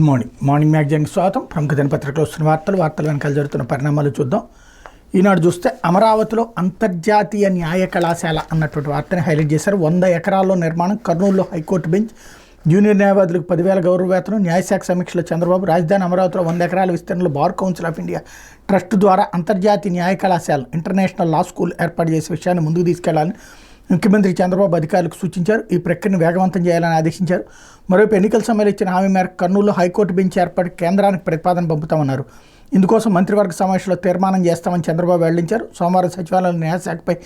Morning మ్యాగజైన్కి స్వాగతం. ప్రముఖ దినపత్రికలో వస్తున్న వార్తలు వెనకాల జరుగుతున్న పరిణామాలు చూద్దాం. ఈనాడు చూస్తే అమరావతిలో అంతర్జాతీయ న్యాయ కళాశాల అన్నటువంటి వార్తని హైలైట్ చేశారు. 100 ఎకరాల్లో నిర్మాణం, కర్నూలులో హైకోర్టు బెంచ్, జూనియర్ న్యాయవాదులకు 10,000 గౌరవ వేతనం. న్యాయశాఖ సమీక్షలో చంద్రబాబు. రాజధాని అమరావతిలో 100 ఎకరాల విస్తీర్ణంలో bar council of India trust ద్వారా అంతర్జాతీయ న్యాయ కళాశాల, ఇంటర్నేషనల్ లా స్కూల్ ఏర్పాటు చేసే విషయాన్ని ముందుకు తీసుకెళ్లాలని ముఖ్యమంత్రి చంద్రబాబు అధికారులకు సూచించారు. ఈ ప్రక్రియను వేగవంతం చేయాలని ఆదేశించారు. మరోవైపు ఎన్నికల సమయంలో ఇచ్చిన హామీ మేరకు కర్నూలులో హైకోర్టు బెంచ్ ఏర్పాటు కేంద్రానికి ప్రతిపాదన పంపుతామన్నారు. ఇందుకోసం మంత్రివర్గ సమావేశంలో తీర్మానం చేస్తామని చంద్రబాబు వెల్లడించారు. సోమవారం సచివాలయంలో న్యాయశాఖపై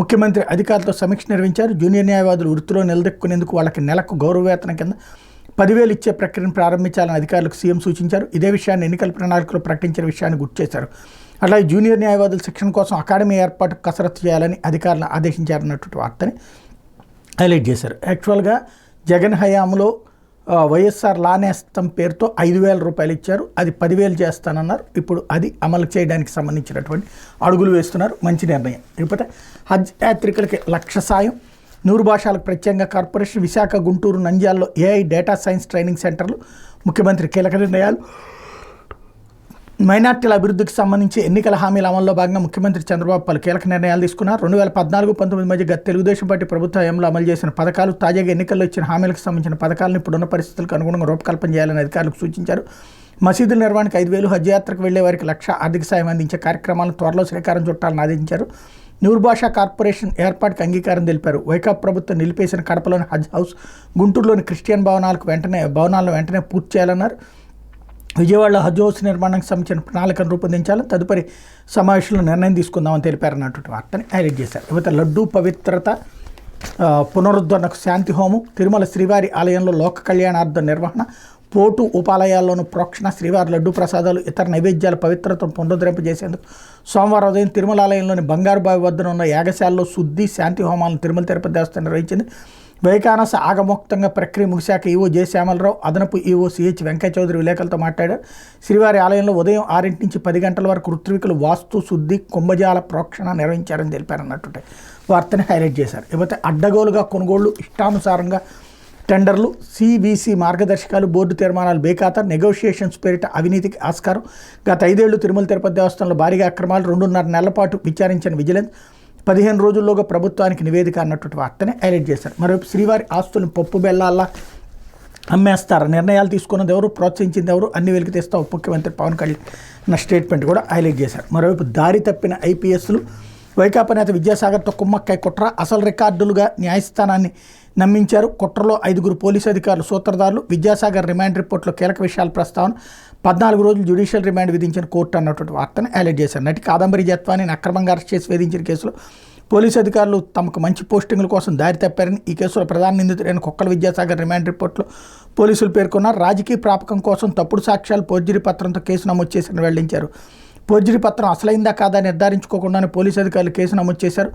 ముఖ్యమంత్రి అధికారులతో సమీక్ష నిర్వహించారు. జూనియర్ న్యాయవాదులు వృత్తిలో నిలదొక్కునేందుకు వాళ్ళకి నెలకు గౌరవ వేతనం కింద 10,000 ఇచ్చే ప్రక్రియను ప్రారంభించాలని అధికారులకు సీఎం సూచించారు. ఇదే విషయాన్ని ఎన్నికల ప్రణాళికలో ప్రకటించిన విషయాన్ని గుర్తు చేశారు. అలాగే జూనియర్ న్యాయవాదుల శిక్షణ కోసం అకాడమీ ఏర్పాటు కసరత్తు చేయాలని అధికారులను ఆదేశించారన్నటువంటి వార్తని హైలైట్ చేశారు. యాక్చువల్గా జగన్ హయాంలో వైఎస్ఆర్ లా నేస్తం పేరుతో 5,000 రూపాయలు ఇచ్చారు. అది 10,000 చేస్తానన్నారు. ఇప్పుడు అది అమలు చేయడానికి సంబంధించినటువంటి అడుగులు వేస్తున్నారు. మంచి నిర్ణయం. ఇకపోతే హజ్ యాత్రికులకి 1,00,000 సాయం, 100 భాషలకు ప్రత్యేకంగా కార్పొరేషన్, విశాఖ, గుంటూరు, నంద్యాలలో AI డేటా సైన్స్ ట్రైనింగ్ సెంటర్లు. ముఖ్యమంత్రి కీలక నిర్ణయాలు. మైనార్టీల అభివృద్ధికి సంబంధించి ఎన్నికల హామీల అమల్లో భాగంగా ముఖ్యమంత్రి చంద్రబాబు పలు కీలక నిర్ణయాలు తీసుకున్నారు. 2014-19 మధ్య గత తెలుగుదేశం పార్టీ ప్రభుత్వ హయాంలో అమలు చేసిన పథకాలు, తాజాగా ఎన్నికల్లో ఇచ్చిన హామీలకు సంబంధించిన పథకాలను ఇప్పుడున్న పరిస్థితులకు అనుగుణంగా రూపకల్పన చేయాలని అధికారులకు సూచించారు. మసీదుల నిర్వహణకు 5,000, హజ్ యాత్రకు వెళ్లే వారికి 1,00,000 ఆర్థిక సాయం అందించే కార్యక్రమాలను త్వరలో శ్రీకారం చుట్టాలని ఆదేశించారు. 100 భాషా కార్పొరేషన్ ఏర్పాటుకు అంగీకారం తెలిపారు. వైకాపా ప్రభుత్వం నిలిపేసిన కడపలోని హజ్ హౌస్, గుంటూరులోని క్రిస్టియన్ భవనాలను వెంటనే పూర్తి చేయాలన్నారు. విజయవాడలో హజ్ హౌస్ నిర్మాణానికి సంబంధించిన ప్రణాళికను రూపొందించాలని తదుపరి సమావేశంలో నిర్ణయం తీసుకుందామని తెలిపారన్నటువంటి వార్తని హైలైట్ చేశారు. ఇకపోతే లడ్డూ పవిత్రత పునరుద్ధరణకు శాంతి హోమం, తిరుమల శ్రీవారి ఆలయంలో లోక కళ్యాణార్థం నిర్వహణ, పోటు ఉపాలయాల్లోనూ ప్రోక్షణ, శ్రీవారి లడ్డూ ప్రసాదాలు, ఇతర నైవేద్యాల పవిత్రతను పునరుద్ధరింపజేసేందుకు సోమవారం ఉదయం తిరుమల ఆలయంలోని బంగారు బావి వద్దన ఉన్న యాగశాలలో శుద్ధి, శాంతి హోమాలను తిరుమల తిరుపతి దేవస్థానం నిర్వహించింది. వైకానస ఆగమోక్తంగా ప్రక్రియ ముగిశాక ఈవో జె శ్యామలరావు, అదనపు ఈవో సిహెచ్ వెంకయ్య చౌదరి విలేకరులతో మాట్లాడారు. శ్రీవారి ఆలయంలో ఉదయం 6 నుంచి 10 గంటల వరకు ఋత్వికులు వాస్తు శుద్ధి, కుంభజాల ప్రోక్షణ నిర్వహించారని తెలిపారన్నట్టు వార్తని హైలైట్ చేశారు. ఇకపోతే అడ్డగోలుగా కొనుగోళ్లు, ఇష్టానుసారంగా టెండర్లు, సిబిసి మార్గదర్శకాలు, బోర్డు తీర్మానాలు బేఖాతా, నెగోషియేషన్స్ పేరిట అవినీతికి ఆస్కారం. గత 5 ఏళ్లు తిరుమల తిరుపతి దేవస్థానంలో భారీగా అక్రమాలు, 2.5 నెలల పాటు విచారించిన విజిలెన్స్ 15 రోజుల్లోగా ప్రభుత్వానికి నివేదిక అన్నటువంటి వార్తని హైలైట్ చేశారు. మరోవైపు శ్రీవారి ఆస్తులను పప్పు బెల్లాల్లా అమ్మేస్తారు, నిర్ణయాలు తీసుకున్నది ఎవరు, ప్రోత్సహించింది ఎవరు, అన్ని వెలికి తెస్తా ముఖ్యమంత్రి పవన్ కళ్యాణ్ స్టేట్మెంట్ కూడా హైలైట్ చేశారు. మరోవైపు దారి తప్పిన ఐపీఎస్లు, వైకాపా నేత విద్యాసాగర్తో కుమ్మక్కై కుట్ర, అసలు రికార్డులుగా న్యాయస్థానాన్ని నమ్మించారు. కుట్రలో 5 పోలీసు అధికారులు సూత్రధారులు. విద్యాసాగర్ రిమాండ్ రిపోర్ట్లో కీలక విషయాల ప్రస్తావన, 14 రోజులు జ్యుడిషియల్ రిమాండ్ విధించిన కోర్టు అన్నటువంటి వార్తను హైలైట్ చేశారు. నటి కాదంబరి జత్వాని అక్రమంగా అరెస్ట్ చేసి వేధించిన కేసులో పోలీసు అధికారులు తమకు మంచి పోస్టింగుల కోసం దారి తప్పారని, ఈ కేసులో ప్రధాన నిందితుడైన కుక్కల విద్యాసాగర్ రిమాండ్ రిపోర్ట్లో పోలీసులు పేర్కొన్నారు. రాజకీయ ప్రాపకం కోసం తప్పుడు సాక్ష్యాలు, ఫోర్జరీ పత్రంతో కేసు నమోదు చేశారని వెల్లడించారు. ఫోర్జరీ పత్రం అసలైందా కాదా నిర్ధారించుకోకుండానే పోలీసు అధికారులు కేసు నమోదు చేశారు.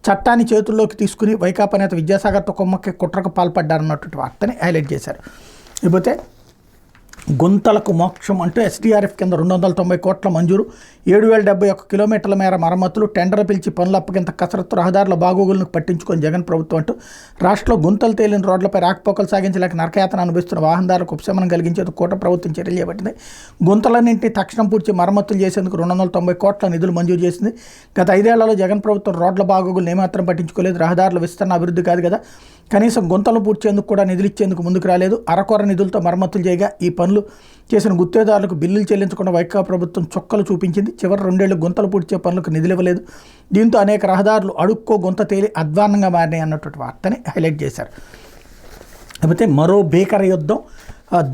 చట్టాన్ని చేతుల్లోకి తీసుకుని వైకాపా నేత విద్యాసాగర్తో కొమ్మక్కి కుట్రకు పాల్పడ్డారన్నటువంటి వార్తని హైలైట్ చేశారు. ఇకపోతే గుంతలకు మోక్షం అంటూ ఎస్డీఆర్ఎఫ్ కింద 290 కోట్ల మంజూరు, 7,071 కిలోమీటర్ల మేర మరమ్మతులు, టెండర్ పిలిచి పనులు అప్పగింత కసరత్తు, రహదారుల బాగోగులను పట్టించుకొని జగన్ ప్రభుత్వం అంటూ రాష్ట్రంలో గుంతలు తేలిన రోడ్లపై రాకపోకలు సాగించలేక నరకయాతన అనుభవిస్తున్న వాహనదారులకు ఉపశమనం కలిగించేందుకు కూటమి ప్రభుత్వం చర్యలు చేపట్టింది. గుంతలన్నింటినీ తక్షణం పూర్తి మరమ్మతులు చేసేందుకు 290 కోట్ల నిధులు మంజూరు చేసింది. గత 5 ఏళ్లలో జగన్ ప్రభుత్వం రోడ్ల బాగోగులు ఏమాత్రం పట్టించుకోలేదు. రహదారుల విస్తరణ అభివృద్ధి కాదు కదా, కనీసం గుంతలు పూడ్చేందుకు కూడా నిధులు ఇచ్చేందుకు ముందుకు రాలేదు. అరకొర నిధులతో మరమ్మతులు చేయగా ఈ పనులు చేసిన గుత్తేదారులకు బిల్లులు చెల్లించకుండా వైకాపా ప్రభుత్వం చొక్కలు చూపించింది. చివరి 2 ఏళ్లు గుంతలు పూడ్చే పనులకు నిధులు ఇవ్వలేదు. దీంతో అనేక రహదారులు అడుక్కో గుంత తేలి అధ్వాన్నంగా మారినాయి అన్నటువంటి వార్తని హైలైట్ చేశారు. అయితే మరో భీకర యుద్ధం,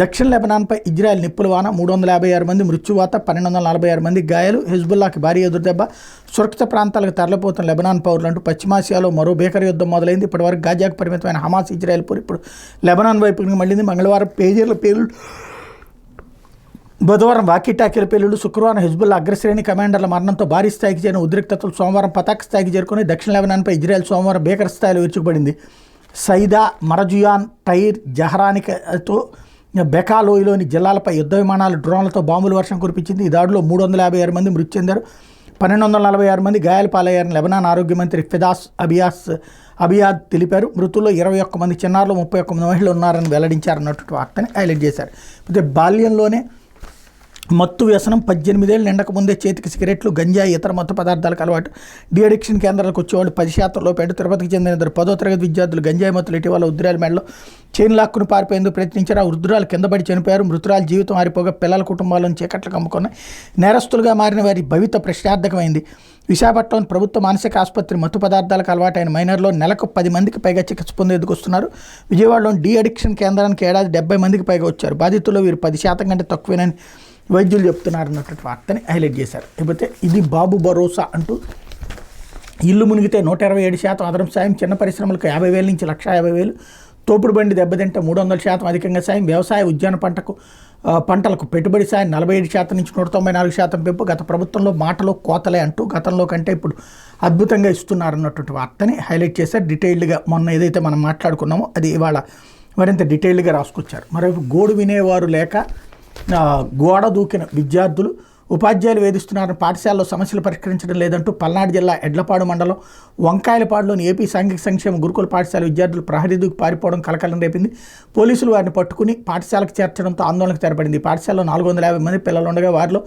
దక్షిణ లెబనాన్పై ఇజ్రాయెల్ నిప్పుల వాన, 356 మంది మృత్యువాత, 1,246 మంది గాయాలు, హెజ్బుల్లాకి భారీ ఎదురుదెబ్బ, సురక్షిత ప్రాంతాలకు తరలిపోతున్న లెబనాన్ పౌరులంటూ పశ్చిమాసియాలో మరో భీకర యుద్ధం మొదలైంది. ఇప్పటివరకు గాజాకు పరిమితమైన హమాస్ ఇజ్రాయెల్ పూర్ ఇప్పుడు లెబనాన్ వైపుకి మళ్ళీంది. మంగళవారం పేజీల పేర్లు, బుధవారం వాకీటాకీల పేలుళ్లు, శుక్రవారం హెజ్బుల్లా అగ్రశ్రేణి కమాండర్ల మరణంతో భారీ స్థాయికి చేరిన ఉద్రిక్తతలు సోమవారం పతాక స్థాయికి చేరుకుని దక్షిణ లెబనాన్పై ఇజ్రాయెల్ సోమవారం భీకర స్థాయిలో విరుచుకుపడింది. సైదా, మరజుయాన్, టైర్, జహరానికతో బెకాలోయలోని జిల్లాలపై యుద్ధ విమానాలు, డ్రోన్లతో బాంబుల వర్షం కురిపించింది. ఈ దాడిలో 356 మంది మృతి చెందారు. 1246 మంది గాయాల పాలయ్యారని లెబనాన్ ఆరోగ్య మంత్రి ఫిదాస్ అబియాద్ తెలిపారు. మృతుల్లో 21 మంది చిన్నారులు, 31 మంది మహిళలు ఉన్నారని వెల్లడించారన్నట్టు వార్తని హైలైట్ చేశారు. అయితే బాల్యంలోనే మత్తు వ్యసనం, 18 ఏళ్ళు నిండక ముందే చేతికి సిగరెట్లు, గంజాయి, ఇతర మత్తు పదార్థాలకు అలవాటు. డీ అడిక్షన్ కేంద్రాలకు వచ్చేవాళ్ళు 10% లోపేట. తిరుపతికి చెందిన 10వ తరగతి విద్యార్థులు గంజాయి మత్తులు ఇటీవల వృద్ధురాలి మెడలో చైన్ లాక్కుని పారిపోయేందుకు ప్రయత్నించారు. ఆ వృద్ధురాలు కింద పడి చనిపోయారు. మృతురాలు జీవితం ఆరిపోగా పిల్లల కుటుంబాలను చీకట్లకు అమ్ముకున్నాయి. నేరస్తులుగా మారిన వారి భవిత ప్రశ్నార్థకమైంది. విశాఖపట్నం ప్రభుత్వ మానసిక ఆసుపత్రి మత్తు పదార్థాలకు అలవాటైన మైనర్లో నెలకు 10 మందికి పైగా చికిత్స పొందేందుకు వస్తున్నారు. విజయవాడలోని డీ అడిక్షన్ కేంద్రానికి ఏడాది 70 మందికి పైగా వచ్చారు. బాధితుల్లో వీరు 10% కంటే తక్కువేనని వైద్యులు చెప్తున్నారు అన్నటువంటి వార్తని హైలైట్ చేశారు. లేకపోతే ఇది బాబు భరోసా అంటూ ఇల్లు మునిగితే 127% అదనపు సాయం, చిన్న పరిశ్రమలకు 50,000 నుంచి 1,50,000, తోపుడు బండి దెబ్బతింటే 300% అధికంగా సాయం, వ్యవసాయ ఉద్యాన పంటలకు పెట్టుబడి సాయం 47% నుంచి 194% పెంపు. గత ప్రభుత్వంలో మాటలు కోతలే అంటూ గతంలో కంటే ఇప్పుడు అద్భుతంగా ఇస్తున్నారన్నటువంటి వార్తని హైలైట్ చేశారు. డీటెయిల్డ్గా మొన్న ఏదైతే మనం మాట్లాడుకున్నామో అది ఇవాళ మరింత డీటెయిల్డ్గా రాసుకొచ్చారు. మరోవైపు గోడు వినేవారు లేక గోడ దూకిన విద్యార్థులు, ఉపాధ్యాయులు వేధిస్తున్నారని పాఠశాలలో సమస్యలు పరిష్కరించడం లేదంటూ పల్నాడు జిల్లా ఎడ్లపాడు మండలం వంకాయలపాడులోని ఏపీ సాంఘిక సంక్షేమ గురుకుల పాఠశాల విద్యార్థులు ప్రహరీ దూకి పారిపోవడం కలకలం రేపింది. పోలీసులు వారిని పట్టుకుని పాఠశాలకు చేర్చడంతో ఆందోళనకు తెరపడింది. పాఠశాలలో 450 మంది పిల్లలు ఉండగా వారిలో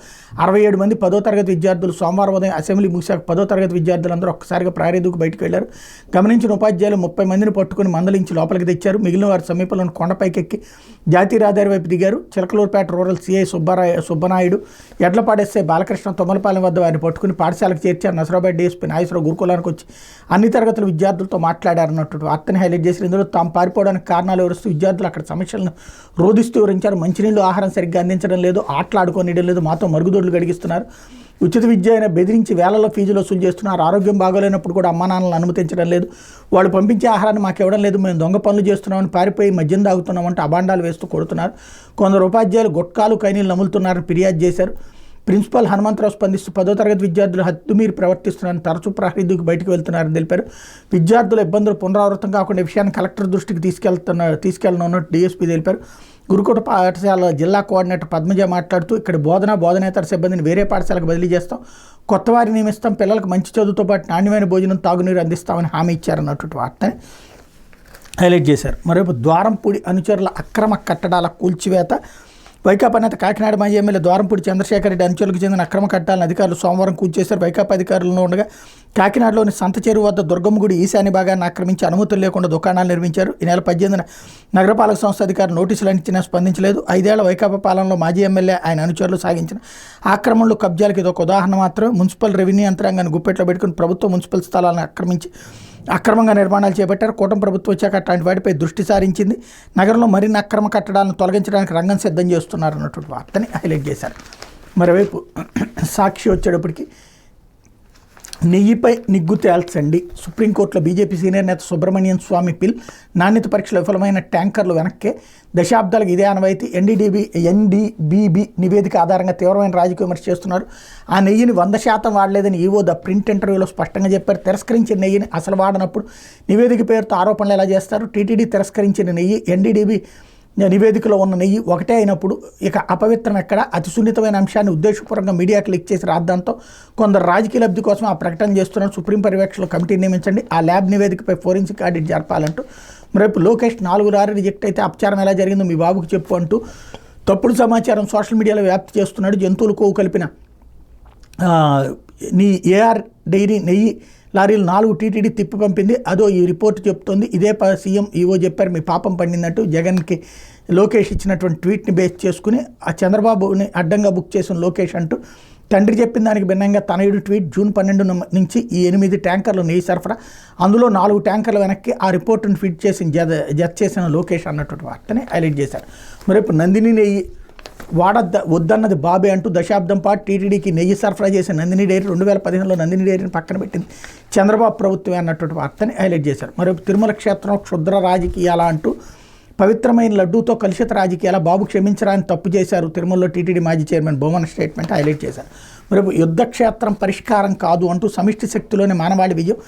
67 మంది 10వ తరగతి విద్యార్థులు. సోమవారం ఉదయం అసెంబ్లీ ముగిశాక 10వ తరగతి విద్యార్థులందరూ ఒక్కసారిగా ప్రహరీ దూకి బయటకు వెళ్లారు. గమనించిన ఉపాధ్యాయులు 30 మందిని పట్టుకుని మందలించి లోపలికి తెచ్చారు. మిగిలిన వారి సమీపంలోని కొండపైకెక్కి జాతీయ రహదారి వైపు దిగారు. Chilakaluripet rural CI Subba Naidu, Edlapadu SI Balakrishna Tommalapalem వద్ద వారిని పట్టుకుని పాఠశాలకు చేర్చారు. నసరాబాద్ డిఎస్పీ నాగేశ్వరరావు గురుకులానికి వచ్చి అన్ని తరగతుల విద్యార్థులతో మాట్లాడారన్నట్టు వార్తని హైలైట్ చేసి ఇందులో తాము పారిపోవడానికి కారణాలు వివరిస్తూ విద్యార్థులు అక్కడ సమస్యలను రోధిస్తూ వివరించారు. మంచినీళ్ళు, ఆహారం సరిగ్గా అందించడం లేదు, ఆటలాడుకోనియడం లేదు, మాతో మరుగుదొడ్లు గడిగిస్తున్నారు, ఉచిత విద్య అయినా బెదిరించి వేలలో ఫీజులు వసూలు చేస్తున్నారు, ఆరోగ్యం బాగోలేనప్పుడు కూడా అమ్మా నాన్నలను అనుమతించడం లేదు, వాళ్ళు పంపించే ఆహారాన్ని మాకు ఇవ్వడం లేదు, మేము దొంగ పనులు చేస్తున్నామని పారిపోయి మద్యం తాగుతున్నామంటే అబాండాలు వేస్తూ కొడుతున్నారు. కొందరు ఉపాధ్యాయులు గుట్కాలు, కైనీలు నములుతున్నారని ఫిర్యాదు చేశారు. ప్రిన్సిపల్ హనుమంతరావు స్పందిస్తూ 10వ తరగతి విద్యార్థులు హద్దుమీరి ప్రవర్తిస్తున్నారని, తరచూ ప్రహరీ దూకి బయటకు వెళ్తున్నారని తెలిపారు. విద్యార్థుల ఇబ్బందులు పునరావృతం కాకుండా విషయాన్ని కలెక్టర్ దృష్టికి తీసుకెళ్లనున్నట్టు డీఎస్పీ తెలిపారు. గురుకుల పాఠశాల జిల్లా కోఆర్డినేటర్ పద్మజ మాట్లాడుతూ ఇక్కడ బోధనేతర సిబ్బందిని వేరే పాఠశాలకు బదిలీ చేస్తాం, కొత్త వారిని నియమిస్తాం, పిల్లలకు మంచి చదువుతో పాటు నాణ్యమైన భోజనం, తాగునీరు అందిస్తామని హామీ ఇచ్చారన్నటువంటి వార్తని హైలైట్ చేశారు. మరోవైపు ద్వారంపూడి అనుచరుల అక్రమ కట్టడాల కూల్చివేత. వైకాపా నేత కాకినాడ మాజీ ఎమ్మెల్యే ద్వారంపూడి చంద్రశేఖర్ రెడ్డి అనుచరులకు చెందిన అక్రమ కట్టాలను అధికారులు సోమవారం కూల్చేశారు. వైకాపా అధికారుల్లో ఉండగా కాకినాడలోని సంత చెరువు వద్ద దుర్గమ్మ గుడి ఈశాన్య భాగాన్ని ఆక్రమించి అనుమతులు లేకుండా దుకాణాలు నిర్మించారు. ఈ నెల 18న నగరపాలక సంస్థ అధికారులు నోటీసులు అందించినా స్పందించలేదు. 5 ఏళ్ల వైకాపా పాలనలో మాజీ ఎమ్మెల్యే ఆయన అనుచరులు సాగించిన ఆక్రమణలు, కబ్జాలకు ఇది ఒక ఉదాహరణ మాత్రమే. మున్సిపల్ రెవెన్యూ యంత్రాంగాన్ని గుప్పెట్లో పెట్టుకుని ప్రభుత్వ మున్సిపల్ స్థలాలను అక్రమంగా నిర్మాణాలు చేపట్టారు. కూటమి ప్రభుత్వం వచ్చాక అట్లాంటి వాటిపై దృష్టి సారించింది. నగరంలో మరిన్ని అక్రమ కట్టడాలను తొలగించడానికి రంగం సిద్ధం చేస్తున్నారు అన్నటువంటి వార్తని హైలైట్ చేశారు. మరోవైపు సాక్షి వచ్చేటప్పటికి నెయ్యిపై నిగ్గు తేల్చండి. సుప్రీంకోర్టులో బీజేపీ సీనియర్ నేత సుబ్రమణ్యం స్వామి పిల్. నాణ్యత పరీక్షలో విఫలమైన ట్యాంకర్లు వెనక్కే. దశాబ్దాలకు ఇదే ఆనవాయితీ. ఎన్డీబీబీ నివేదిక ఆధారంగా తీవ్రమైన రాజకీయ విమర్శ చేస్తున్నారు. ఆ నెయ్యిని 100% వాడలేదని ఈవో ద ప్రింట్ ఇంటర్వ్యూలో స్పష్టంగా చెప్పారు. తిరస్కరించిన నెయ్యిని అసలు వాడనప్పుడు నివేదిక పేరుతో ఆరోపణలు ఎలా చేస్తారు? టీటీడీ తిరస్కరించిన నెయ్యి, ఎన్డీడీబీ నివేదికలో ఉన్న నెయ్యి ఒకటే అయినప్పుడు ఇక అపవిత్రం ఎక్కడ? అతి సున్నితమైన అంశాన్ని ఉద్దేశపూర్వకంగా మీడియాకు లీక్ చేసి రాద్దాంతో కొందరు రాజకీయ లబ్ధి కోసం ఆ ప్రకటన చేస్తున్నారు. సుప్రీం పర్యవేక్షణలో కమిటీ నియమించండి, ఆ ల్యాబ్ నివేదికపై ఫోరెన్సిక్ ఆడిట్ జరపాలంటూ. రేపు లోకేష్ 4 లారీ రిజెక్ట్ అయితే అపచారం ఎలా జరిగిందో మీ బాబుకు చెప్పు అంటూ తప్పుడు సమాచారం సోషల్ మీడియాలో వ్యాప్తి చేస్తున్నాడు. జంతువులు కొవ్వు కలిపిన నీ ఏఆర్ డైరీ నెయ్యి లారీలు 4 టీటీడీ తిప్పి పంపింది, అదో ఈ రిపోర్ట్ చెప్తోంది. ఇదే సీఎం ఈవో చెప్పారు మీ పాపం పండిందంటూ జగన్కి లోకేష్ ఇచ్చినటువంటి ట్వీట్ని బేస్ చేసుకుని ఆ చంద్రబాబుని అడ్డంగా బుక్ చేసిన లోకేష్ అంటూ తండ్రి చెప్పిన దానికి భిన్నంగా తనయుడు ట్వీట్. జూన్ 12 నుంచి ఈ 8 ట్యాంకర్లు నెయ్యి సరఫరా, అందులో 4 ట్యాంకర్లు వెనక్కి ఆ రిపోర్టును ఫిట్ చేసి జత చేసిన లోకేష్ అన్నటువంటి వార్తని హైలైట్ చేశారు. మరి ఇప్పుడు నందిని నెయ్యి వద్దన్నది బాబే అంటూ దశాబ్దం పాటు టీటీడీకి నెయ్యి సరఫరా చేసిన నందిని డైరీ 2015లో నందిని డైరీని పక్కన పెట్టింది చంద్రబాబు ప్రభుత్వమే అన్నటువంటి వార్తని హైలైట్ చేశారు. మరి తిరుమల క్షేత్రం క్షుద్ర రాజకీయాల అంటూ పవిత్రమైన లడ్డూతో కలుషిత రాజకీయాల, బాబు క్షమించరాని తప్పు చేశారు తిరుమలలో టీటీడీ మాజీ చైర్మన్ బొమ్మన స్టేట్మెంట్ హైలైట్ చేశారు. మరి యుద్ధక్షేత్రం పరిష్కారం కాదు అంటూ సమిష్టి శక్తిలోని మానవాళి విజయం.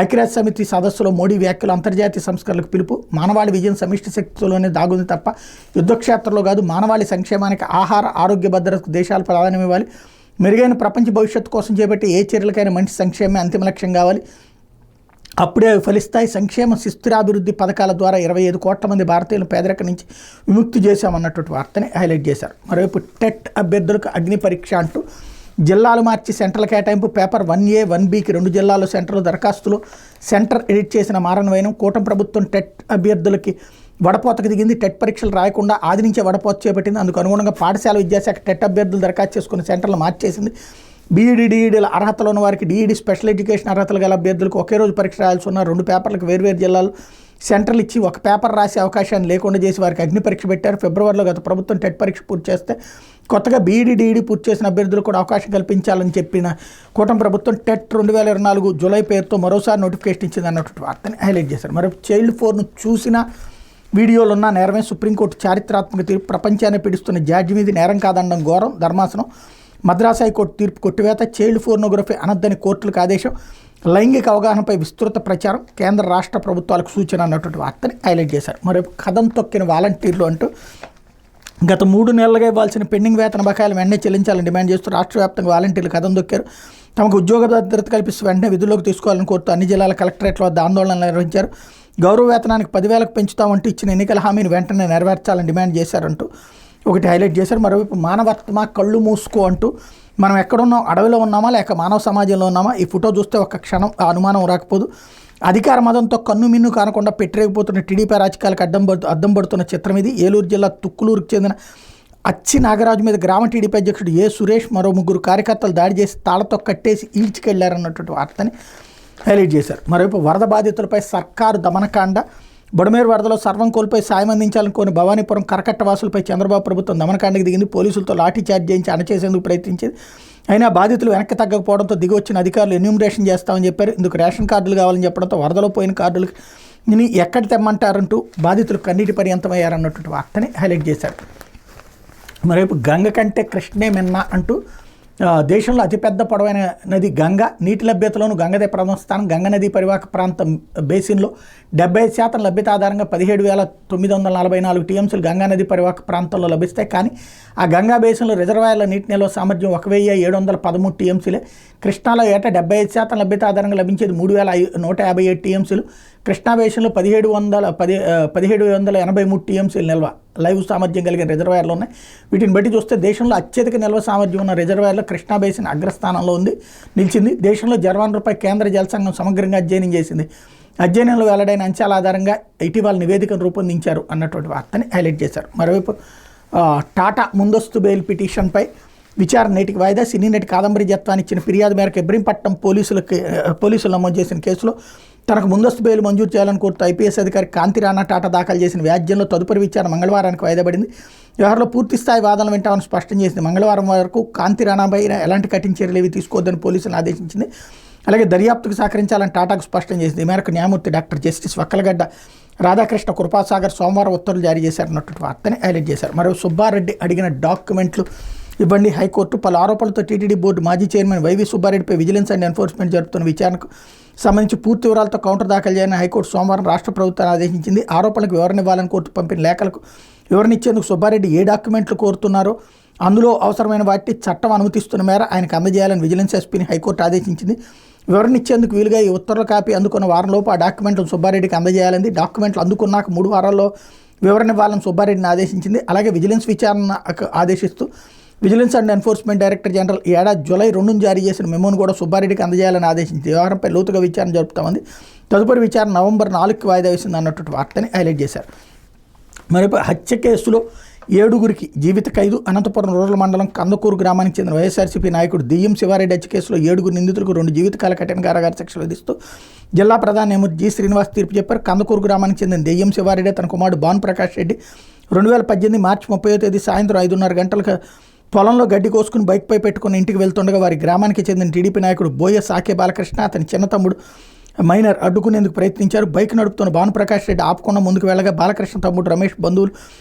ఐక్యరాజ్య సమితి సదస్సులో మోడీ వ్యాఖ్యలు. అంతర్జాతీయ సంస్కరణలకు పిలుపు. మానవాళి విజయం సమిష్టి శక్తిలోనే దాగుంది తప్ప యుద్ధక్షేత్రంలో కాదు. మానవాళి సంక్షేమానికి, ఆహార ఆరోగ్య భద్రతకు దేశాలు ప్రాధాన్యం ఇవ్వాలి. మెరుగైన ప్రపంచ భవిష్యత్తు కోసం చేపట్టే ఏ చర్యలకైనా మనిషి సంక్షేమమే అంతిమ లక్ష్యం కావాలి, అప్పుడే అవి ఫలిస్తాయి. సంక్షేమ సుస్థిరాభివృద్ధి పథకాల ద్వారా 25 కోట్ల మంది భారతీయులను పేదరికం నుంచి విముక్తి చేశామన్నటువంటి వార్తని హైలైట్ చేశారు. మరోవైపు టెట్ అభ్యర్థులకు అగ్ని పరీక్ష అంటూ జిల్లాలు మార్చి సెంట్రల్ కేటాయింపు, పేపర్ 1A 1Bకి 2 జిల్లాల్లో సెంటర్లు, దరఖాస్తులు సెంటర్ ఎడిట్ చేసిన మారణ కూటమి ప్రభుత్వం టెట్ అభ్యర్థులకి వడపోతకు దిగింది. టెట్ పరీక్షలు రాయకుండా ఆది నుంచే వడపోత చేపట్టింది. అందుకు అనుగుణంగా పాఠశాల విద్యాశాఖ టెట్ అభ్యర్థులు దరఖాస్తు చేసుకున్న సెంటర్లు మార్చేసింది. బీఈడీ, డిఈడీల అర్హతలు ఉన్న వారికి, డిఈడీ స్పెషల్ ఎడ్యుకేషన్ అర్హతలు గల అభ్యర్థులకు ఒకే రోజు పరీక్ష రాయాల్సి ఉన్న 2 పేపర్లకు వేర్వేరు జిల్లాలు సెంటర్లు ఇచ్చి ఒక పేపర్ రాసే అవకాశాన్ని లేకుండా చేసి వారికి అగ్ని పరీక్ష పెట్టారు. ఫిబ్రవరిలో గత ప్రభుత్వం టెట్ పరీక్ష పూర్తి చేస్తే కొత్తగా బీఈడీ, డిఈడీ పూర్తి చేసిన అభ్యర్థులకు కూడా అవకాశం కల్పించాలని చెప్పిన కూటమి ప్రభుత్వం టెట్ 2024 జూలై పేరుతో మరోసారి నోటిఫికేషన్ ఇచ్చింది అన్నటువంటి వార్తని హైలైట్ చేశారు. మరి చైల్డ్ ఫోర్ను చూసిన వీడియోలు ఉన్న నేరమే, సుప్రీంకోర్టు చారిత్రాత్మక తీర్పు, ప్రపంచాన్ని పీడిస్తున్న జాడ్జి మీద నేరం కాదనడం ఘోరం, ధర్మాసనం. మద్రాసు హైకోర్టు తీర్పు కొట్టివేత, చైల్డ్ పోర్నోగ్రఫీ అనొద్దని కోర్టులకు ఆదేశం, లైంగిక అవగాహనపై విస్తృత ప్రచారం, కేంద్ర రాష్ట్ర ప్రభుత్వాలకు సూచన అన్నటువంటి వార్తని హైలైట్ చేశారు. మరి కథం తొక్కిన వాలంటీర్లు అంటూ గత 3 నెలలుగా ఇవ్వాల్సిన పెండింగ్ వేతన బకాయిలు వెంటనే చెల్లించాలని డిమాండ్ చేస్తూ రాష్ట్ర వ్యాప్తంగా వాలంటీర్లు కథం తొక్కారు. తమకు ఉద్యోగ భద్రత కల్పిస్తూ వెంటనే విధుల్లోకి తీసుకోవాలని కోరుతూ అన్ని జిల్లాల కలెక్టరేట్ల వద్ద ఆందోళనలు నిర్వహించారు. గౌరవ వేతనానికి 10,000కు పెంచుతామంటూ ఇచ్చిన ఎన్నికల హామీని వెంటనే నెరవేర్చాలని డిమాండ్ చేశారంటూ ఒకటి హైలైట్ చేశారు. మరోవైపు మానవత్మ కళ్ళు మూసుకో అంటూ మనం ఎక్కడున్నాం, అడవిలో ఉన్నామా లేక మానవ సమాజంలో ఉన్నామా, ఈ ఫోటో చూస్తే ఒక క్షణం ఆ అనుమానం రాకపోదు. అధికార మదంతో కన్ను మిన్ను కానకుండా పెట్టిరేగిపోతున్న టీడీపీ రాజకీయాలకు అద్దం పడుతున్న చిత్రం ఇది. ఏలూరు జిల్లా తుక్కులూరుకు చెందిన అచ్చి నాగరాజు మీద గ్రామ టీడీపీ అధ్యక్షుడు ఏ సురేష్ మరో 3 కార్యకర్తలు దాడి చేసి తాళతో కట్టేసి ఈడ్చుకెళ్లారన్నటువంటి వార్తని హైలైట్ చేశారు. మరోవైపు వరద బాధితులపై సర్కారు దమనకాండ, బొడమేరు వరదలో సర్వం కోల్పోయి సాయం అందించాలని కోని భవానీపురం కరకట్టవాసులపై చంద్రబాబు ప్రభుత్వం దమనకాండకి దిగింది. పోలీసులతో లాఠీ చార్జ్ చేయించి అణచేసేందుకు ప్రయత్నించింది. అయినా బాధితులు వెనక్కి తగ్గకపోవడంతో దిగి వచ్చిన అధికారులు ఎన్యూమరేషన్ చేస్తామని చెప్పారు. ఇందుకు రేషన్ కార్డులు కావాలని చెప్పడంతో వరదలో పోయిన కార్డులు ఎక్కడ తెమ్మంటారంటూ బాధితులు కన్నీటి పర్యంతమయ్యారన్నటువంటి వార్తని హైలైట్ చేశారు. మరోవైపు గంగ కంటే కృష్ణే మిన్న అంటూ దేశంలో అతిపెద్ద పొడవైన నది గంగ, నీటి లభ్యతలోనూ గంగదే ప్రథమ స్థానం. గంగ నది పరివాహక ప్రాంతం బేసిన్లో 75% లభ్యత ఆధారంగా 17,944 టీఎంసీలు గంగా నది పరివాహక ప్రాంతంలో లభిస్తాయి. కానీ ఆ గంగా బేసిన్లో రిజర్వాయర్ల నీటి నిల్వ సామర్థ్యం 1,713 టీఎంసీలే. కృష్ణాలో ఏటా 75% లభ్యత ఆధారంగా లభించేది 3,157 టీఎంసీలు. కృష్ణా బేసిన్లో 1,783 టీఎంసీలు నిల్వ లైవ్ సామర్థ్యం కలిగిన రిజర్వాయర్లు ఉన్నాయి. వీటిని బట్టి చూస్తే దేశంలో అత్యధిక నిల్వ సామర్థ్యం ఉన్న రిజర్వాయర్లో కృష్ణా బేసిన్ అగ్రస్థానంలో నిలిచింది. దేశంలో జలవనరులపై కేంద్ర జల సంఘం సమగ్రంగా అధ్యయనం చేసింది. అధ్యయనంలో వెల్లడైన అంశాల ఆధారంగా ఇటీవల నివేదికను రూపొందించారు అన్నటువంటి వార్తని హైలైట్ చేశారు. మరోవైపు టాటా ముందస్తు బెయిల్ పిటిషన్పై విచారణ నేటికి వాయిదా. సినీ నటి కాదంబరి జత్వాన్ని ఇచ్చిన ఫిర్యాదు మేరకు ఇబ్రహీంపట్నం పోలీసులు నమోదు చేసిన కేసులో తనకు ముందస్తు బెయిల్ మంజూరు చేయాలని కోరుతూ ఐపీఎస్ అధికారి కాంతి రాణా టాటా దాఖలు చేసిన వ్యాజ్యంలో తదుపరి విచారణ మంగళవారానికి వాయిదా పడింది. వ్యవహారంలో పూర్తి స్థాయి వాదనలు వింటామని స్పష్టం చేసింది. మంగళవారం వరకు కాంతి రాణాపై ఎలాంటి కఠిన చర్యలు ఏవి తీసుకోవద్దని పోలీసులను ఆదేశించింది. అలాగే దర్యాప్తుకు సహకరించాలని టాటాకు స్పష్టం చేసింది. ఈ మేరకు న్యాయమూర్తి డాక్టర్ జస్టిస్ వక్కలగడ్డ రాధాకృష్ణ కృపాసాగర్ సోమవారం ఉత్తర్వులు జారీ చేశారన్నటువంటి వార్తని హైలైట్ చేశారు. మరో సుబ్బారెడ్డి అడిగిన డాక్యుమెంట్లు ఇవ్వండి హైకోర్టు. పలు ఆరోపణలతో టీటీడీ బోర్డు మాజీ చైర్మన్ వైవి సుబ్బారెడ్డిపై విజిలెన్స్ అండ్ ఎన్ఫోర్స్మెంట్ జరుపుతున్న విచారణకు సంబంధించి పూర్తి వివరాలతో కౌంటర్ దాఖలు చేయాలని హైకోర్టు సోమవారం రాష్ట్ర ప్రభుత్వాన్ని ఆదేశించింది. ఆరోపణలకు వివరణ ఇవ్వాలని కోర్టు పంపిన లేఖలకు వివరణ ఇచ్చేందుకు సుబ్బారెడ్డి ఏ డాక్యుమెంట్లు కోరుతున్నారో అందులో అవసరమైన వాటిని చట్టం అనుమతిస్తున్న మేర ఆయనకు అందజేయాలని విజిలెన్స్ ఎస్పీని హైకోర్టు ఆదేశించింది. వివరణ ఇచ్చేందుకు వీలుగా ఈ ఉత్తర్వుల కాపీ అందుకున్న వారంలోపు ఆ డాక్యుమెంట్లు సుబ్బారెడ్డికి అందజేయాలని, డాక్యుమెంట్లు అందుకున్నాక 3 వారాల్లో వివరణ ఇవ్వాలని సుబ్బారెడ్డిని ఆదేశించింది. అలాగే విజిలెన్స్ విచారణకు ఆదేశిస్తూ vigilance and enforcement director general ఈ ఏడాది జూలై 2న జారీ చేసిన మెమోను కూడా సుబ్బారెడ్డికి అందజేయాలని ఆదేశించింది. వ్యవహారంపై లోతుగా విచారణ జరుపుతామంది. తదుపరి విచారణ నవంబర్ 4కి వాయిదా వేసింది అన్నటువంటి వార్తని హైలైట్ చేశారు. మరిపై హత్య కేసులో 7గురికి జీవిత ఖైదు. అనంతపురం రూరల్ మండలం కందకూరు గ్రామానికి చెందిన వైఎస్ఆర్సీపీ నాయకుడు దెయ్యం శివారెడ్డి హత్య కేసులో 7 నిందితులకు 2 జీవితకాల కఠిన కారాగార శిక్షలు విధిస్తూ జిల్లా ప్రధాన న్యాయమూర్తి జి శ్రీనివాస్ తీర్పు చెప్పారు. కందకూరు గ్రామానికి చెందిన దెయ్యం శివారెడ్డి తన కుమారుడు భానుప్రకాష్ రెడ్డి 2018 మార్చి 30వ తేదీ సాయంత్రం 5:30 గంటలకు పొలంలో గడ్డి కోసుకుని బైక్పై పెట్టుకుని ఇంటికి వెళ్తుండగా వారి గ్రామానికి చెందిన టీడీపీ నాయకుడు బోయ సాకే బాలకృష్ణ అతని చిన్న తమ్ముడు మైనర్ అడ్డుకునేందుకు ప్రయత్నించారు. బైక్ నడుపుతున్న భానుప్రకాష్ రెడ్డి ఆపకుండా ముందుకు వెళ్ళగా బాలకృష్ణ తమ్ముడు రమేష్ బంధువులు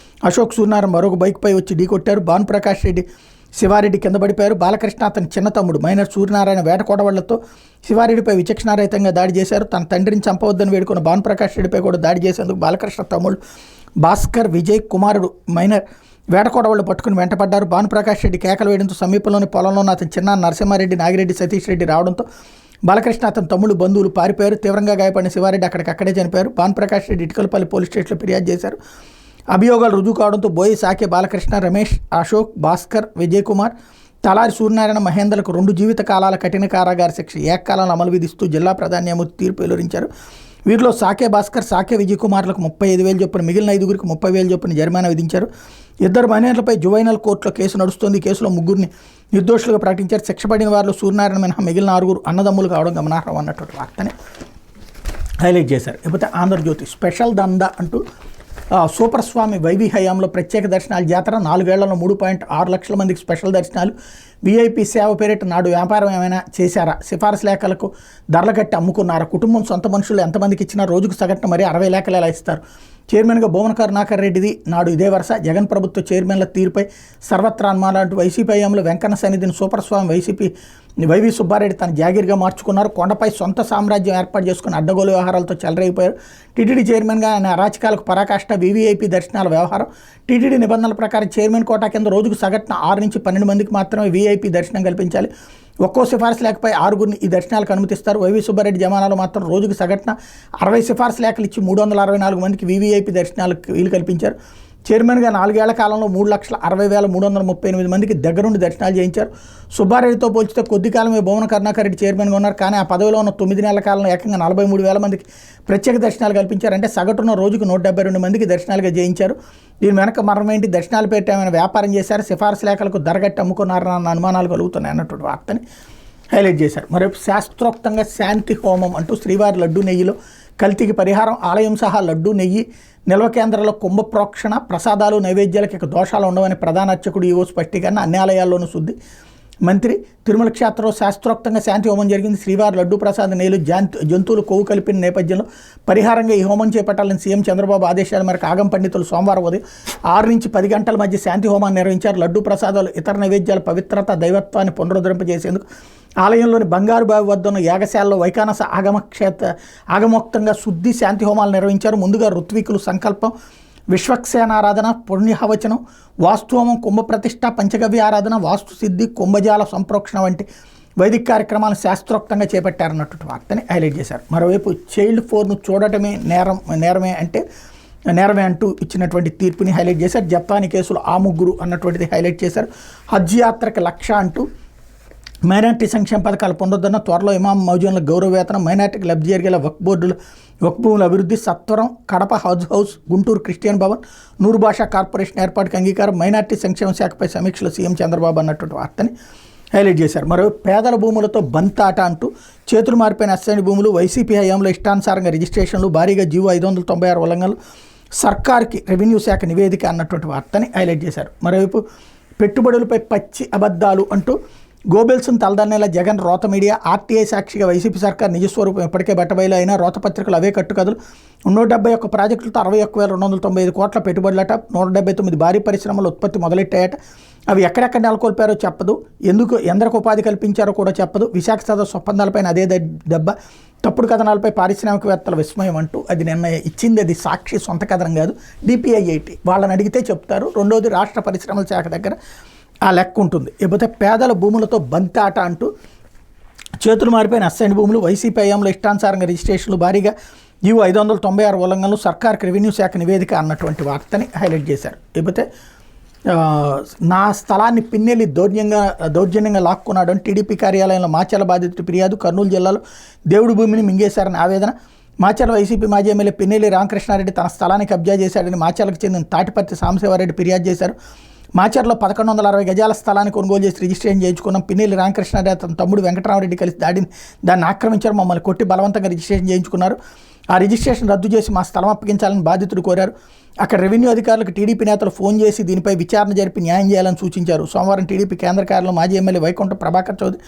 అశోక్ సూర్యనారాయణ మరొక బైక్పై వచ్చి ఢీకొట్టారు. భానుప్రకాష్ రెడ్డి శివారెడ్డి కింద పడిపోయారు. బాలకృష్ణ అతని చిన్న తమ్ముడు మైనర్ సూర్యనారాయణ వేటకోడవళ్లతో శివారెడ్డిపై విచక్షణారహితంగా దాడి చేశారు. తన తండ్రిని చంపవద్దని వేడుకున్న భానుప్రకాష్ రెడ్డిపై కూడా దాడి చేసేందుకు బాలకృష్ణ తమ్ముడు భాస్కర్, విజయ్ కుమారుడు మైనర్ వేటకొడవళ్ళు పట్టుకుని వెంటపడ్డారు. భానుప్రకాష్ రెడ్డి కేకలు వేయడంతో సమీపంలోని పొలంలో అతని చిన్న నరసింహారెడ్డి, నాగిరెడ్డి, సతీష్ రెడ్డి రావడంతో బాలకృష్ణ అతని తమ్ముడు బంధువులు పారిపోయారు. తీవ్రంగా గాయపడిన శివారెడ్డి అక్కడే చనిపోయారు. భానుప్రకాష్ రెడ్డి ఇటుకలపల్లి పోలీస్ స్టేషన్లో ఫిర్యాదు చేశారు. అభియోగాలు రుజువు కావడంతో బోయి, సాకే, బాలకృష్ణ, రమేష్, అశోక్, భాస్కర్, విజయ్ కుమార్, తలారి సూర్యనారాయణ, మహేందర్లకు 2 జీవిత కాలాల కఠిన కారాగార శిక్ష ఏకకాలంలో అమలు విధిస్తూ జిల్లా ప్రధాన న్యాయమూర్తి తీర్పు వెలువరించారు. వీరిలో సాకే భాస్కర్, సాకే విజయ్ కుమార్లకు 35,000 చొప్పున, మిగిలిన 5గురికి 30,000 చొప్పున జరిమానా విధించారు. 2 మైనర్లపై జువైనల్ కోర్టులో కేసు నడుస్తోంది. ఈ కేసులో 3గురిని నిర్దోషులుగా ప్రకటించారు. శిక్ష పడిన వారిలో సూర్యనారాయణ మినహా మిగిలిన 6గురు అన్నదమ్ములు కావడం గమనార్హం అన్నటువంటి వార్తని హైలైట్ చేశారు. ఇకపోతే ఆంధ్రజ్యోతి స్పెషల్ దందా అంటూ సూపర్ స్వామి వైవి హయాంలో ప్రత్యేక దర్శనాల జాతర 4 ఏళ్లలో 3.6 లక్షల మందికి స్పెషల్ దర్శనాలు. వీఐపీ సేవ పేరిట నాడు వ్యాపారం ఏమైనా చేశారా? సిఫారసు లేఖలకు ధరలు కట్టి అమ్ముకున్నారా? కుటుంబం సొంత మనుషులు ఎంతమందికి ఇచ్చినా రోజుకు సగటున మరీ 60 లేఖలు ఎలా ఇస్తారు? చైర్మన్గా భువన కరుణాకర్ రెడ్డిది నాడు ఇదే వరుస. జగన్ ప్రభుత్వ చైర్మన్ల తీరుపై సర్వత్రా అనుమానాలు. వైసీపీ హయాంలో వెంకన్న సన్నిధిని సూపర్ స్వామి వైవి సుబ్బారెడ్డి తన జాగీర్గా మార్చుకున్నారు. కొండపై సొంత సామ్రాజ్యం ఏర్పాటు చేసుకుని అడ్డగోలు వ్యవహారాలతో చెలరైపోయారు. టీటీడీ చైర్మన్గా ఆయన అరాచకాలకు పరాకాష్ట. వీవీఐపీ దర్శనాల వ్యవహారం. టీటీడీ నిబంధనల ప్రకారం చైర్మన్ కోటా కింద రోజుకు సగటున 6 నుంచి 12 మందికి మాత్రమే వీఐపీ దర్శనం కల్పించాలి. ఒక్కో సిఫార్సు లేఖపై 6గురిని ఈ దర్శనాలకు అనుమతిస్తారు. వైవి సుబ్బారెడ్డి జమానాలో మాత్రం రోజుకు సగటున 60 సిఫార్సు లేఖలు ఇచ్చి 364 మందికి వీవీఐపీ దర్శనాలకు వీలు కల్పించారు. చైర్మన్గా 4 ఏళ్ల కాలంలో 3,60,338 మందికి దగ్గరుండి దర్శనాలు చేయించారు. సుబ్బారెడ్డితో పోల్చితే కొద్ది కాలమే భువన కరుణాకర్ రెడ్డి చైర్మన్గా ఉన్నారు. కానీ ఆ పదవిలో ఉన్న 9 నెలల కాలంలో ఏకంగా 43,000 మందికి ప్రత్యేక దర్శనాలు కల్పించారు. అంటే సగటున రోజుకు 172 మందికి దర్శనాలుగా చేయించారు. దీని వెనక మరణమేంటి? దర్శనాలు పెట్టి ఏమైనా వ్యాపారం చేశారు? సిఫార్సు లేఖలకు ధరగట్టి అమ్ముకున్నారన్న అనుమానాలు కలుగుతున్నాయి అన్నటువంటి వార్తని హైలైట్ చేశారు. మరోవైపు శాస్త్రోక్తంగా శాంతి హోమం అంటూ శ్రీవారి లడ్డు నెయ్యిలో కల్తీకి పరిహారం. ఆలయం సహా లడ్డు నెయ్యి నిల్వ కేంద్రాల్లో కుంభ ప్రోక్షణ, ప్రసాదాలు, నైవేద్యాలకు ఇక దోషాలు ఉండవని ప్రధాన అర్చకుడు ఈవో స్పష్టీకరణ. అన్ని ఆలయాల్లోనూ శుద్ధి. మంత్రి తిరుమల క్షేత్రంలో శాస్త్రోక్తంగా శాంతి హోమం జరిగింది. శ్రీవారి లడ్డు ప్రసాద నేలు జంతువులు కొవ్వు కలిపిన నేపథ్యంలో పరిహారంగా ఈ హోమం చేపట్టాలని సీఎం చంద్రబాబు ఆదేశాల మేరకు ఆగం పండితులు సోమవారం ఉదయం 6 నుంచి 10 గంటల మధ్య శాంతి హోమాన్ని నిర్వహించారు. లడ్డు ప్రసాదాలు, ఇతర నైవేద్యాల పవిత్రత, దైవత్వాన్ని పునరుద్ధరింపజేసేందుకు ఆలయంలోని బంగారు బావి వద్ద ఉన్న యాగశాలలో వైకానస ఆగమోక్తంగా శుద్ధి శాంతి హోమాలు నిర్వహించారు. ముందుగా ఋత్వికులు సంకల్పం, విశ్వక్సేనారాధన, పుణ్యహవచనం, వాస్తుహోమం, కుంభప్రతిష్ఠ, పంచగవ్య ఆరాధన, వాస్తు సిద్ధి, కుంభజాల సంప్రోక్షణ వంటి వైదిక కార్యక్రమాలను శాస్త్రోక్తంగా చేపట్టారన్నటువంటి వార్తని హైలైట్ చేశారు. మరోవైపు చైల్డ్ 4ను చూడటమే నేరమే అంటూ ఇచ్చినటువంటి తీర్పుని హైలైట్ చేశారు. జప్తాని కేసులు ఆ 3 అన్నటువంటిది హైలైట్ చేశారు. హజ్ యాత్రకి లక్ష అంటూ మైనార్టీ సంక్షేమ పథకాలు పునరుద్ధరణ, త్వరలో ఇమాం మౌజూన్ల గౌరవ వేతనం, మైనార్టీకి లబ్ధి జరిగేలా వక్ఫ్ భూముల అభివృద్ధి, సత్వరం కడప హజ్ హౌస్, గుంటూరు క్రిస్టియన్ భవన్, నూరు భాషా కార్పొరేషన్ ఏర్పాటుకి అంగీకారం, మైనార్టీ సంక్షేమ శాఖపై సమీక్షలో సీఎం చంద్రబాబు అన్నటువంటి వార్తని హైలైట్ చేశారు. మరో పేదల భూములతో బంతాట అంటూ చేతులు మారిపోయిన అసైన్ భూములు, వైసీపీ హయాంలో ఇష్టానుసారంగా రిజిస్ట్రేషన్లు, భారీగా జీవో 596 ఉల్లంఘనలు, సర్కార్కి రెవెన్యూ శాఖ నివేదిక అన్నటువంటి వార్తని హైలైట్ చేశారు. మరోవైపు పెట్టుబడులపై పచ్చి అబద్ధాలు అంటూ గోబెల్స్ను తలదన్నేలా జగన్ రోత మీడియా. ఆర్టీఐ సాక్షిగా వైసీపీ సర్కార్ నిజస్వరూపం ఇప్పటికే బట్టబయలు అయినా రోత పత్రికలు అవే కట్టుకథలు. 171 ప్రాజెక్టులతో 61,295 కోట్ల పెట్టుబడులట. 179 భారీ పరిశ్రమల ఉత్పత్తి మొదలెట్టాయట. అవి ఎక్కడెక్కడ నెలకొల్పారో చెప్పదు. ఎందరికి ఉపాధి కల్పించారో కూడా చెప్పదు. విశాఖ సదస్సు ఒప్పందాలపైన అదే దెబ్బ. తప్పుడు కథనాలపై పారిశ్రామికవేత్తల విస్మయం అంటూ అది నిన్న ఇచ్చింది. అది సాక్షి సొంత కథనం కాదు, డిపిఐఐటి వాళ్ళని అడిగితే చెప్తారు. రెండోది రాష్ట్ర పరిశ్రమల శాఖ దగ్గర ఆ లెక్క ఉంటుంది. ఇకపోతే పేదల భూములతో బంతాట అంటూ చేతులు మారిపోయిన అసైన్ భూములు, వైసీపీ హయాంలో ఇష్టానుసారంగా రిజిస్ట్రేషన్లు, భారీగా జీవో 596 ఉల్లంఘనలు, సర్కార్కి రెవెన్యూ శాఖ నివేదిక అన్నటువంటి వార్తని హైలైట్ చేశారు. ఇకపోతే నా స్థలాన్ని పిన్నెల్లి దౌర్జన్యంగా లాక్కున్నాడు అని టీడీపీ కార్యాలయంలో మాచర్ల బాధితుడి ఫిర్యాదు. కర్నూలు జిల్లాలో దేవుడి భూమిని మింగేశారని ఆవేదన. మాచర్ల వైసీపీ మాజీ ఎమ్మెల్యే పిన్నెల్లి రామకృష్ణారెడ్డి తన స్థలాన్ని కబ్జా చేశాడని మాచర్లకు చెందిన తాటిపర్తి సాంబశివారెడ్డి ఫిర్యాదు చేశారు. మాచర్లో 1160 గజాల స్థలాన్ని కొనుగోలు చేసి రిజిస్ట్రేషన్ చేయించుకున్నాం. పిన్నెల్లి రామకృష్ణారెడ్డి అతని తమ్ముడు వెంకటరామరెడ్డి కలిసి దాన్ని ఆక్రమించారు. మమ్మల్ని కొట్టి బలవంతంగా రిజిస్ట్రేషన్ చేయించుకున్నారు. ఆ రిజిస్ట్రేషన్ రద్దు చేసి మా స్థలం అప్పగించాలని బాధితుడు కోరారు. అక్కడ రెవెన్యూ అధికారులకు టీడీపీ నేతలు ఫోన్ చేసి దీనిపై విచారణ జరిపి న్యాయం చేయాలని సూచించారు. సోమవారం టీడీపీ కేంద్ర కార్యాలయంలో మాజీ ఎమ్మెల్యే వైకుంఠ ప్రభాకర్ చౌదరి,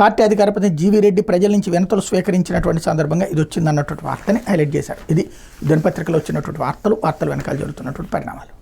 పార్టీ అధికార ప్రతినిధి జీవీ రెడ్డి ప్రజల నుంచి వినతులు స్వీకరించినటువంటి సందర్భంగా ఇది వచ్చిందన్నటువంటి వార్తని హైలైట్ చేశారు. ఇది దినపత్రికలో వచ్చినటువంటి వార్తలు వెనకాల జరుగుతున్నటువంటి పరిణామాలు.